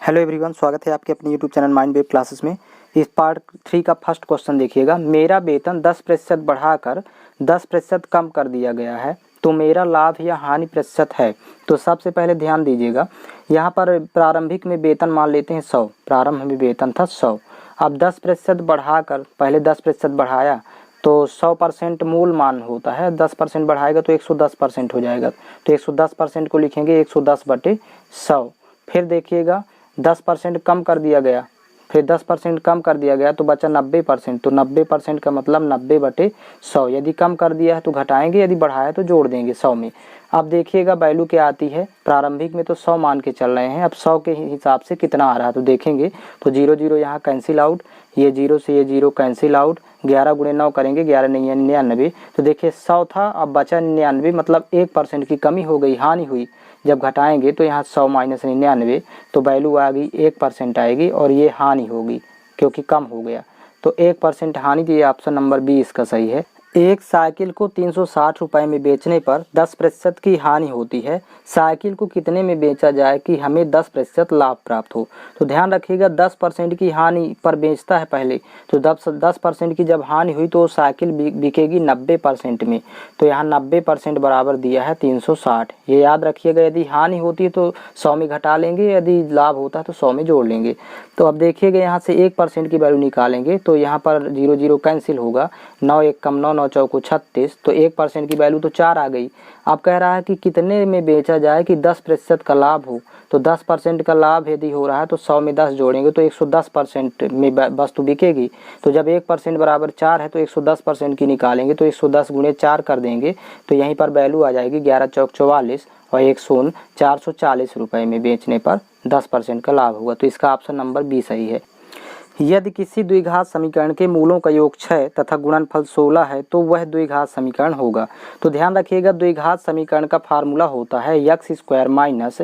Hello everyone, स्वागत है आपके अपने YouTube channel mind wave classes में। इस पार्ट 3 का फर्स्ट क्वेश्चन देखिएगा। मेरा वेतन 10% बढ़ाकर 10% कम कर दिया गया है, तो मेरा लाभ या हानि प्रतिशत है। तो सबसे पहले ध्यान दीजिएगा, यहाँ पर प्रारंभिक में वेतन मान लेते हैं 100। प्रारंभ में वेतन था 100। अब 10% बढ़ाकर, पहले 10% बढ़ाया तो 100% मूल मान होता है, 10% बढ़ाएगा तो 110% हो जाएगा। तो 110% को लिखेंगे 110/100। फिर देखिएगा 10% कम कर दिया गया, फिर 10% कम कर दिया गया तो बचा 90%। तो 90% का मतलब 90/100। यदि कम कर दिया है तो घटाएंगे, यदि बढ़ाया तो जोड़ देंगे 100 में। अब देखिएगा वैल्यू क्या आती है। प्रारंभिक में तो 100 मान के चल रहे हैं, अब 100 के हिसाब से कितना आ रहा है तो देखेंगे। तो 0 0 यहाँ कैंसिल आउट, ये 0 से ये 0 कैंसिल आउट। 11 × 9 करेंगे, 11 9 99। तो देखिए 100 था, अब बचा 99, मतलब 1% की कमी हो गई, हानि हुई। जब घटाएंगे तो यहाँ 100 - 99 तो वैल्यू आ गई 1% आएगी, और ये हानि होगी क्योंकि कम हो गया। तो 1% हानि, तो ये ऑप्शन नंबर बी इसका सही है। एक साइकिल को 360 रुपये में बेचने पर 10% की हानि होती है। साइकिल को कितने में बेचा जाए कि हमें 10% लाभ प्राप्त हो। तो ध्यान रखिएगा 10% की हानि पर बेचता है पहले, तो 10% की जब हानि हुई तो साइकिल बिकेगी 90% में। तो यहाँ 90% बराबर दिया है 360। ये याद रखिएगा, यदि हानि होती है तो 100 में घटा लेंगे, यदि लाभ होता है तो 100 में जोड़ लेंगे। तो अब देखिएगा यहाँ से 1% की वैल्यू निकालेंगे तो यहाँ पर 0 0 कैंसिल होगा, 9 1 कम 9, 9 चौको 36। तो 1% की वैल्यू तो 4 आ गई। अब कह रहा है कि कितने में बेचा जाए कि 10% का लाभ हो। तो 10% का लाभ यदि हो रहा है तो 100 में 10 जोड़ेंगे तो 110% में वस्तु बिकेगी। तो जब 1% बराबर 4 है तो 110% की निकालेंगे तो 110 × 4 कर देंगे, तो यहीं पर वैल्यू आ जाएगी 11 चौक 44 और 1 शून्य 440 रुपये में बेचने पर 10% का लाभ होगा। तो इसका ऑप्शन नंबर बी सही है। यदि किसी द्विघात समीकरण के मूलों का योग 6 तथा गुणनफल 16 है तो वह द्विघात समीकरण होगा। तो ध्यान रखिएगा द्विघात समीकरण का फार्मूला होता है x² माइनस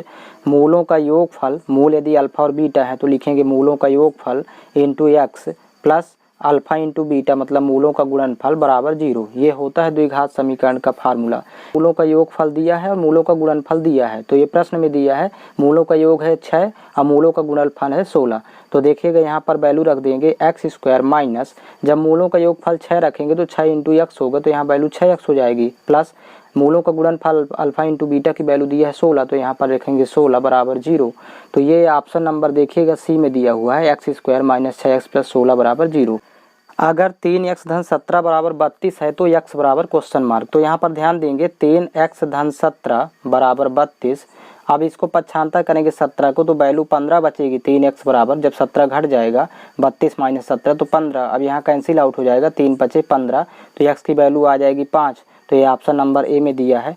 मूलों का योगफल, मूल यदि अल्फा और बीटा है तो लिखेंगे मूलों का योगफल into x plus alpha into beta मतलब मूलों का गुणनफल बराबर 0। ये होता है द्विघात समीकरण का फार्मूला। मूलों का योगफल दिया है और मूलों का गुणनफल दिया है। तो ये प्रश्न में दिया है मूलों का योग है 6 और मूलों का गुणनफल है 16। तो देखिएगा यहाँ पर वैल्यू रख देंगे x² माइनस, जब मूलों का योगफल 6 रखेंगे तो 6 इंटू x होगा, तो यहाँ वैल्यू 6x हो जाएगी, प्लस मूलों का गुणनफल अल्फा इंटू बीटा की वैल्यू दी है 16, तो यहाँ पर रखेंगे 16 बराबर 0। तो ये ऑप्शन नंबर देखिएगा सी में दिया हुआ है, x² माइनस 6x प्लस 16 बराबर 0। अगर 3x धन 17 बराबर 32 है तो x बराबर क्वेश्चन मार्क। तो यहाँ पर ध्यान देंगे 3x धन 17 बराबर 32। अब इसको पक्षांतर करेंगे 17 को तो वैल्यू 15 बचेगी। 3x बराबर, जब 17 घट जाएगा 32 - 17 तो 15। अब यहाँ कैंसिल आउट हो जाएगा, 3 बचे 15, तो x की वैल्यू आ जाएगी 5। तो ये ऑप्शन नंबर ए में दिया है।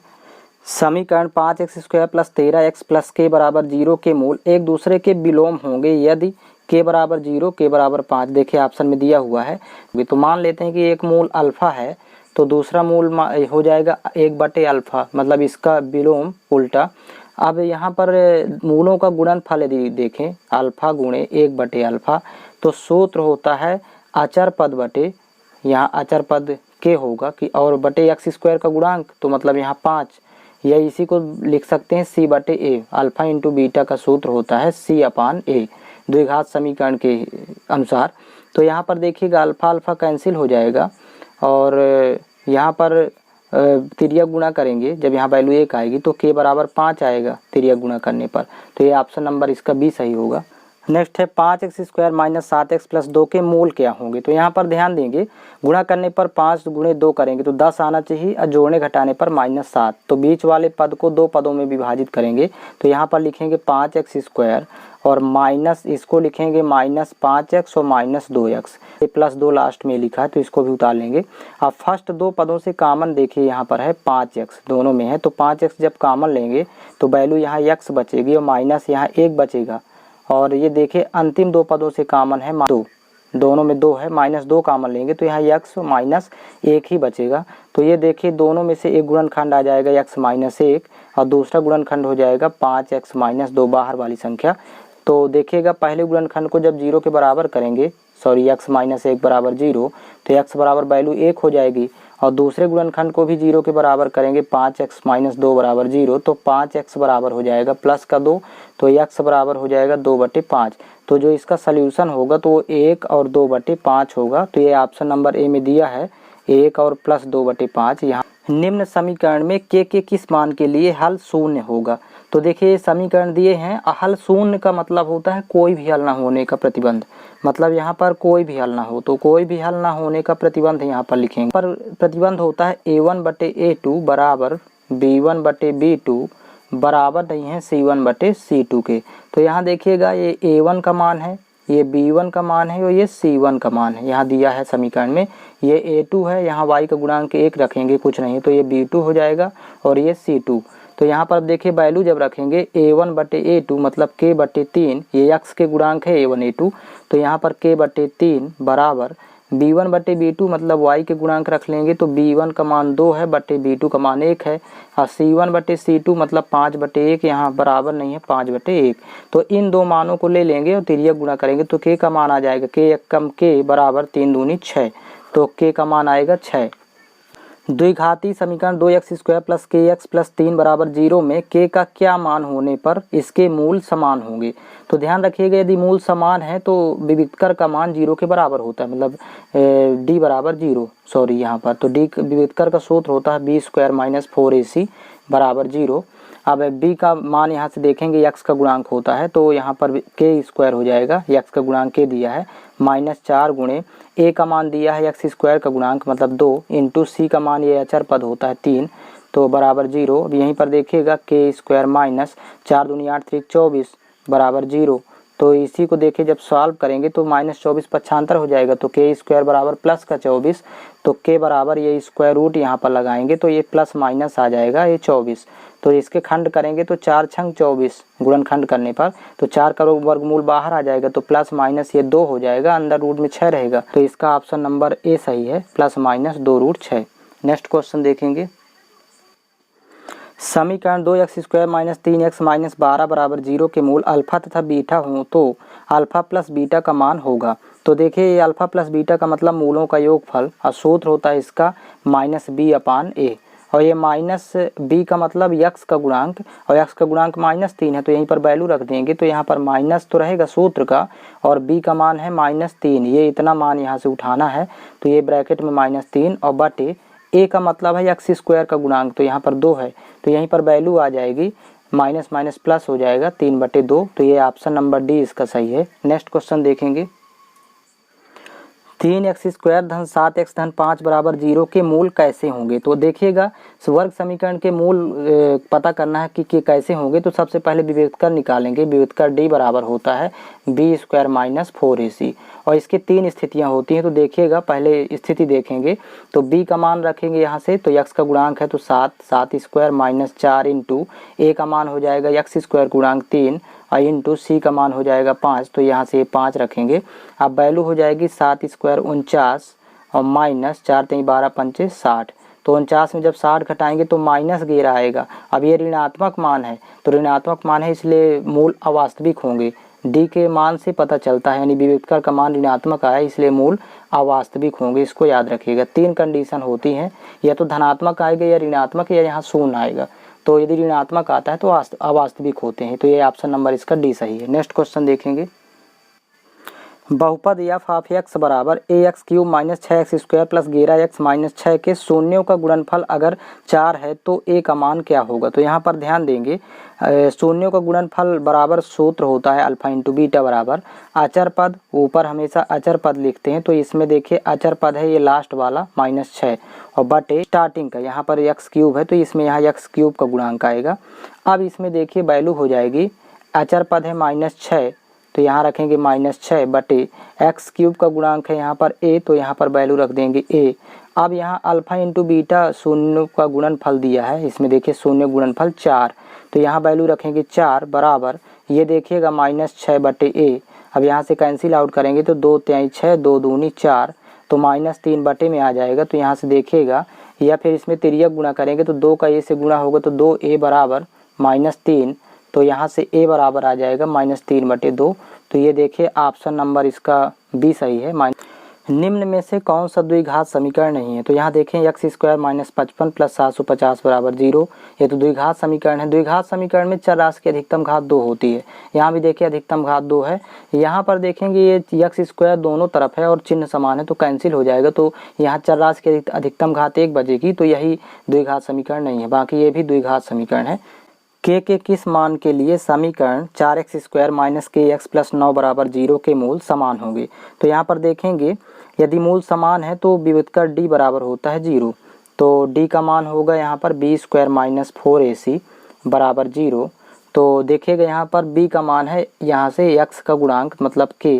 समीकरण 5x² plus 13x plus k बराबर 0 के मूल एक दूसरे के विलोम होंगे यदि k बराबर 0 k बराबर 5। देखिए ऑप्शन में दिया हुआ है। तो मान लेते हैं कि एक मूल अल्फा है तो दूसरा मूल हो जाएगा 1/अल्फा, मतलब इसका विलोम उल्टा। अब यहाँ पर मूलों का गुणनफल यदि देखें अल्फा गुणे 1/अल्फा, तो सूत्र होता है अचर पद बटे, यहाँ अचर पद k होगा कि और बटे x² का गुणांक, तो मतलब यहाँ 5, या इसी को लिख सकते हैं c/a। अल्फा इंटू बीटा का सूत्र होता है c/a द्विघात समीकरण के अनुसार। तो यहाँ पर देखिएगा अल्फा अल्फा कैंसिल हो जाएगा और यहाँ पर तिर्यक गुणा करेंगे, जब यहाँ वैल्यू 1 आएगी तो k बराबर 5 आएगा तिर्यक गुणा करने पर। तो ये ऑप्शन नंबर इसका बी सही होगा। नेक्स्ट है 5x² माइनस 7x प्लस 2 के मूल क्या होंगे। तो यहाँ पर ध्यान देंगे गुणा करने पर 5 × 2 करेंगे तो 10 आना चाहिए और जोड़ने घटाने पर -7। तो बीच वाले पद को 2 पदों में विभाजित करेंगे। तो यहाँ पर लिखेंगे 5x² और माइनस इसको लिखेंगे -5x और -2x। ये +2 लास्ट में लिखा है तो इसको भी उतार लेंगे। अब फर्स्ट 2 पदों से कॉमन देखिए यहाँ पर है 5x, दोनों में है, तो 5x जब कॉमन लेंगे तो वैल्यू यहाँ x बचेगी और माइनस यहाँ 1 बचेगा। और ये देखिए अंतिम 2 पदों से कॉमन है 2, दोनों में 2 है, -2 कॉमन लेंगे तो यहाँ x -1 ही बचेगा। तो ये देखिए दोनों में से एक गुणनखंड आ जाएगा x -1 और दूसरा गुणनखंड हो जाएगा 5x - 2 बाहर वाली संख्या। तो देखिएगा पहले गुणनखंड को जब 0 के बराबर करेंगे, x -1 बराबर 0, तो x बराबर वैल्यू 1 हो जाएगी और दूसरे गुणनखंड को भी 0 के बराबर करेंगे, 5x - 2 बराबर 0, तो 5x बराबर हो जाएगा प्लस का 2, तो x बराबर हो जाएगा 2/5। तो जो इसका सल्यूशन होगा तो वो 1 और 2/5 होगा। तो ये ऑप्शन नंबर ए में दिया है 1 और प्लस 2/5। यहाँ निम्न समीकरण में के किस मान के लिए हल शून्य होगा। तो देखिए समीकरण दिए हैं, हल शून्य का मतलब होता है कोई भी हल ना होने का प्रतिबंध, मतलब यहाँ पर कोई भी हल ना हो, तो कोई भी हल ना होने का प्रतिबंध यहाँ पर लिखेंगे। पर प्रतिबंध होता है a1/a2 बराबर b1/b2 बराबर नहीं है c1/c2 के। तो यहाँ देखिएगा ये a1 का मान है, ये b1 का मान है और ये c1 का मान है, यहाँ दिया है समीकरण में। ये a2 है, यहाँ y का गुणांक 1 रखेंगे, कुछ नहीं, तो ये b2 हो जाएगा और ये c2। तो यहाँ पर देखिए वैल्यू जब रखेंगे a1/a2 मतलब k/3, ये x के गुणांक है a1 a2, तो यहाँ पर k/3 बराबर b1/b2 मतलब y के गुणांक रख लेंगे, तो b1 का मान 2 है बटे b2 का मान 1 है, और c1/c2 मतलब 5/1 यहाँ बराबर नहीं है 5/1। तो इन दो मानों को ले लेंगे और तिर्यक गुणा करेंगे तो k का मान आ जाएगा k एकम k बराबर 3 दूनी 6, तो k का मान आएगा 6। द्विघाती समीकरण 2x² + kx + 3 बराबर 0 में k का क्या मान होने पर इसके मूल समान होंगे। तो ध्यान रखिएगा यदि मूल समान है तो विविक्तर का मान 0 के बराबर होता है, मतलब d बराबर 0, सॉरी यहाँ पर तो d विविक्तर का सूत्र होता है b² - 4ac बराबर 0। अब b का मान यहाँ से देखेंगे x का गुणांक होता है, तो यहाँ पर k² हो जाएगा, x का गुणांक k दिया है -4 गुणे a का मान दिया है x² का गुणांक मतलब 2 इंटू c का मान ये अचर पद होता है 3, तो बराबर 0। अब यहीं पर देखिएगा k² - 4 दूनी 8 3 24 बराबर 0, तो इसी को देखिए जब सॉल्व करेंगे तो -24 पक्षांतर हो जाएगा, तो k² बराबर प्लस का 24, तो k बराबर ये स्क्वायर रूट यहाँ पर लगाएंगे तो ये प्लस माइनस आ जाएगा ये 24, तो इसके खंड करेंगे तो 4 छंग 24 गुणनखंड करने पर, तो 4 का वर्गमूल बाहर आ जाएगा, तो प्लस माइनस ये 2 हो जाएगा, अंदर रूट में 6 रहेगा, तो इसका ऑप्शन नंबर ए सही है, +-2√6। नेक्स्ट क्वेश्चन देखेंगे। समीकरण 2x² - 3x - 12 बराबर 0 के मूल अल्फा तथा बीटा हों तो अल्फा प्लस बीटा का मान होगा। तो देखिए ये अल्फा प्लस बीटा का मतलब मूलों का योगफल, और सूत्र होता है इसका -b/a, और ये -b का मतलब x का गुणांक, और x का गुणांक -3 है, तो यहीं पर वैल्यू रख देंगे, तो यहाँ पर माइनस तो रहेगा सूत्र का, और b का मान है -3, ये इतना मान यहाँ से उठाना है, तो ये ब्रैकेट में -3 और बटे a का मतलब है x² का गुणांक, तो यहाँ पर 2 है, तो यहीं पर वैल्यू आ जाएगी माइनस माइनस प्लस हो जाएगा 3/2, तो ये ऑप्शन नंबर डी इसका सही है। नेक्स्ट क्वेश्चन देखेंगे। 3x² - 7x - 5 बराबर 0 के मूल कैसे होंगे। तो देखिएगा वर्ग समीकरण के मूल पता करना है कि कैसे होंगे, तो सबसे पहले विविक्तर निकालेंगे। विविक्तर d बराबर होता है b² - 4ac, और इसकी 3 स्थितियां होती हैं, तो देखिएगा पहले स्थिति देखेंगे तो b का मान रखेंगे यहाँ से, तो x का गुणांक है तो 7 स्क्वायर -4 इंटू a का मान हो जाएगा x² गुणांक 3 और इंटू c का मान हो जाएगा 5, तो यहाँ से 5 रखेंगे। अब वैल्यू हो जाएगी 7 स्क्वायर 49 और -4 3 12 5 60, तो 49 में जब 60 घटाएंगे तो माइनस गिर आएगा। अब ये ऋणात्मक मान है, तो ऋणात्मक मान है इसलिए मूल अवास्तविक होंगे, डी के मान से पता चलता है, यानी विविक्तर का मान ऋणात्मक आया इसलिए मूल अवास्तविक होंगे, इसको याद रखिएगा। 3 कंडीशन होती हैं, या तो धनात्मक आएगा या ऋणात्मक या यहाँ शून्य आएगा, तो यदि ऋणात्मक आता है तो अवास्तविक होते हैं, तो ये ऑप्शन नंबर इसका डी सही है। नेक्स्ट क्वेश्चन देखेंगे। बहुपद f ऑफ x बराबर ax³ - 6x² + 11x - 6 के शून्यों का गुणनफल अगर 4 है तो a का मान क्या होगा। तो यहाँ पर ध्यान देंगे शून्यों का गुणनफल बराबर सूत्र होता है अल्फा इंटू बीटा बराबर अचर पद, ऊपर हमेशा अचर पद लिखते हैं, तो इसमें देखिए अचर पद है ये लास्ट वाला -6 और बटे स्टार्टिंग का यहाँ पर x³ है, तो इसमें यहाँ x³ का गुणांक आएगा। अब इसमें देखिए वैल्यू हो जाएगी, अचर पद है -6 तो यहाँ रखेंगे -6 बटे x³ का गुणांक है यहाँ पर a, तो यहाँ पर वैल्यू रख देंगे a। अब यहाँ अल्फा इंटू बीटा शून्य का गुणनफल दिया है, इसमें देखिए शून्य गुणनफल 4, तो यहाँ वैल्यू रखेंगे 4 बराबर ये देखिएगा -6 बटे a। अब यहाँ से कैंसिल आउट करेंगे तो 2 3 6 2 दूनी 4, तो -3 बटे में आ जाएगा, तो यहाँ से देखिएगा, या फिर इसमें तिर्यक गुणा करेंगे तो 2 का a से गुणा होगा तो 2a बराबर -3, तो यहाँ से a बराबर आ जाएगा -3/2, तो ये देखिए ऑप्शन नंबर इसका बी सही है। निम्न में से कौन सा द्विघात समीकरण नहीं है? तो यहाँ देखें x स्क्वायर माइनस 55 प्लस 750 बराबर 0, ये तो द्विघात समीकरण है। द्विघात समीकरण में चर राशि की अधिकतम घात 2 होती है। यहाँ भी देखिए अधिकतम घात 2 है। यहाँ पर देखेंगे ये x स्क्वायर दोनों तरफ है और चिन्ह समान है तो कैंसिल हो जाएगा, तो यहाँ चर राशि की अधिकतम घात 1 बचेगी, तो यही द्विघात समीकरण नहीं है। बाकी ये भी द्विघात समीकरण है। के किस मान के लिए समीकरण 4x स्क्वायर माइनस के एक्स प्लस 9 बराबर 0 के मूल समान होंगे? तो यहाँ पर देखेंगे यदि मूल समान है तो विभुतकर d बराबर होता है 0, तो d का मान होगा यहाँ पर b स्क्वायर माइनस 4ac बराबर 0। तो देखिएगा यहाँ पर b का मान है यहाँ से x का गुणांक मतलब k,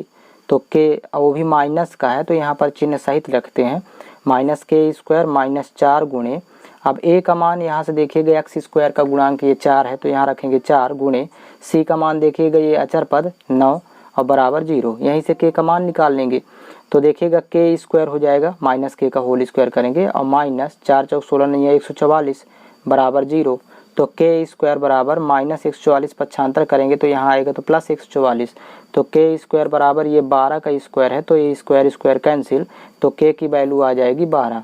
तो k वो भी माइनस का है तो यहाँ पर चिन्ह सहित रखते हैं, माइनस के स्क्वायर माइनस 4 गुणे, अब a का मान यहाँ से देखिएगा x स्क्वायर का गुणांक ये 4 है तो यहाँ रखेंगे 4 गुणे, c का मान देखिएगा ये अचर पद 9 और बराबर 0, यहीं से k का मान निकाल लेंगे। तो देखिएगा k स्क्वायर हो जाएगा माइनस k का होल स्क्वायर करेंगे और माइनस 4 चौक 16 नहीं है 144 बराबर 0, तो k स्क्वायर बराबर माइनस 144 पक्षांतर करेंगे तो यहाँ आएगा तो प्लस 144, तो k स्क्वायर बराबर ये 12 का स्क्वायर है तो ये स्क्वायर स्क्वायर कैंसिल, तो k की वैल्यू आ जाएगी 12।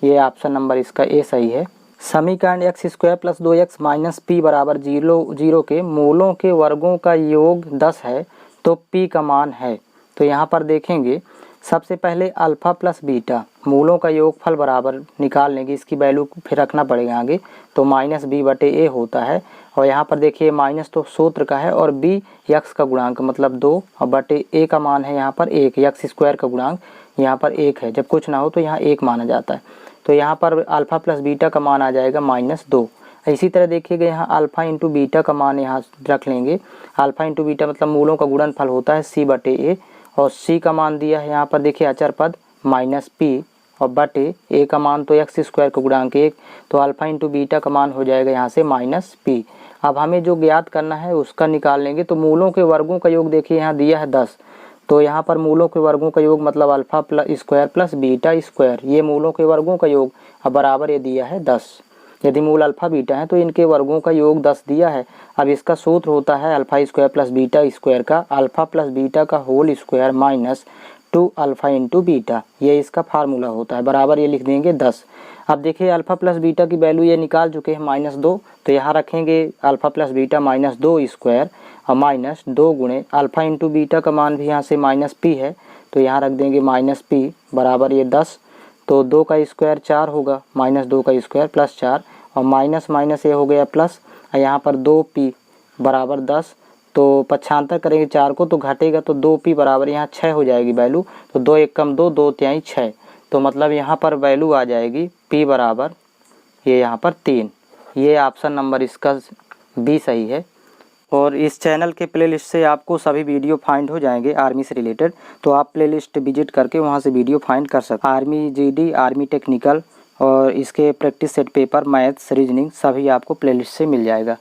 ये ऑप्शन नंबर इसका ए सही है। समीकरण x square plus 2x minus P बराबर 0 के मूलों के वर्गों का योग 10 है तो p का मान है। तो यहाँ पर देखेंगे सबसे पहले अल्फ़ा प्लस बीटा मूलों का योगफल बराबर निकाल लेंगे, इसकी वैल्यू फिर रखना पड़ेगा आगे, तो माइनस बी बटे ए होता है। और यहाँ पर देखिए माइनस तो सूत्र का है और b x का गुणांक मतलब 2 और बटे a का मान है यहाँ पर 1, x स्क्वायर का गुणांक यहाँ पर 1 है, जब कुछ ना हो तो यहाँ 1 माना जाता है। तो यहाँ पर अल्फ़ा प्लस बीटा का मान आ जाएगा -2। इसी तरह देखिएगा यहाँ अल्फ़ा इंटू बीटा का मान यहाँ रख लेंगे, अल्फ़ा इंटू बीटा मतलब मूलों का गुणनफल होता है c बटे a, और c का मान दिया है यहाँ पर देखिए अचर पद -p और बटे a का मान तो x स्क्वायर का गुणांक 1, तो अल्फ़ा इंटू बीटा का मान हो जाएगा यहाँ से -p। अब हमें जो ज्ञात करना है उसका निकाल लेंगे। तो मूलों के वर्गों का योग देखिए यहाँ दिया है 10, तो यहाँ पर मूलों के वर्गों का योग मतलब alpha plus square plus beta square, ये मूलों के वर्गों का योग अब बराबर ये दिया है 10। यदि मूल अल्फ़ा बीटा है तो इनके वर्गों का योग 10 दिया है। अब इसका सूत्र होता है alpha square plus beta square का अल्फ़ा प्लस बीटा का whole square minus 2 alpha into beta, ये इसका फार्मूला होता है, बराबर ये लिख देंगे 10। अब देखिए अल्फ़ा प्लस बीटा की वैल्यू ये निकाल चुके हैं -2, तो यहाँ रखेंगे अल्फ़ा प्लस बीटा -2 स्क्वायर और -2 गुणे अल्फ़ा इंटू बीटा का मान भी यहाँ से -p है तो यहाँ रख देंगे -p बराबर ये 10, तो 2 का स्क्वायर 4 होगा, -2 का स्क्वायर प्लस 4 और माइनस माइनस ये हो गया प्लस, और यहाँ पर 2p बराबर 10, तो पक्षांतर करेंगे 4 को तो घटेगा तो 2p बराबर यहाँ 6 हो जाएगी वैल्यू, तो 2 1 कम 2 2 3 6, तो मतलब यहाँ पर वैल्यू आ जाएगी p बराबर ये यहाँ पर 3। ये ऑप्शन नंबर इसका बी सही है। और इस चैनल के प्लेलिस्ट से आपको सभी वीडियो फाइंड हो जाएंगे आर्मी से रिलेटेड, तो आप प्लेलिस्ट विजिट करके वहाँ से वीडियो फाइंड कर सकते हैं। आर्मी जीडी, आर्मी टेक्निकल और इसके practice set paper, maths, reasoning सभी आपको प्लेलिस्ट से मिल जाएगा।